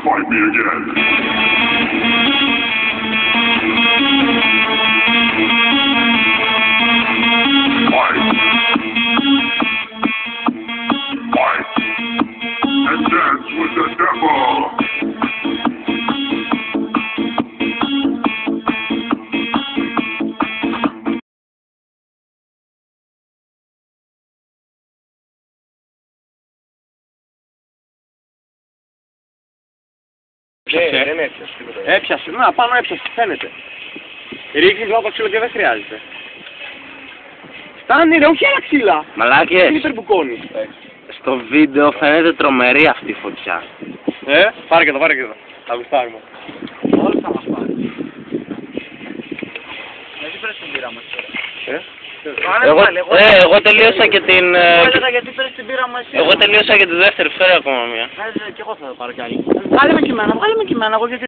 Fight me again. Fight. Fight. And dance with the devil. Δεν έπιασε. Έπιασε, να πάνω έπιασε, φαίνεται. Ρίχνεις από ξύλο και δεν χρειάζεται. Φτάνει ρε, όχι άλλα ξύλα. Μαλάκες, Τι υπερμπουκώνεις. στο βίντεο φαίνεται τρομερή αυτή η φωτιά. Πάρε και εδώ, πάρε και εδώ. Θα γουστάρουμε. Όλοι θα μας πάρει. Γιατί πέρασε την πύρα μας τώρα. Εγώ τελείωσα και την... Γιατί πέρασε την πύρα μας. Εγώ τελείωσα και τη δεύτερη, φέρε ακόμα μία. Και εγώ θα πάρω κι άλλη. Βγάλε με και εμένα, εγώ γιατί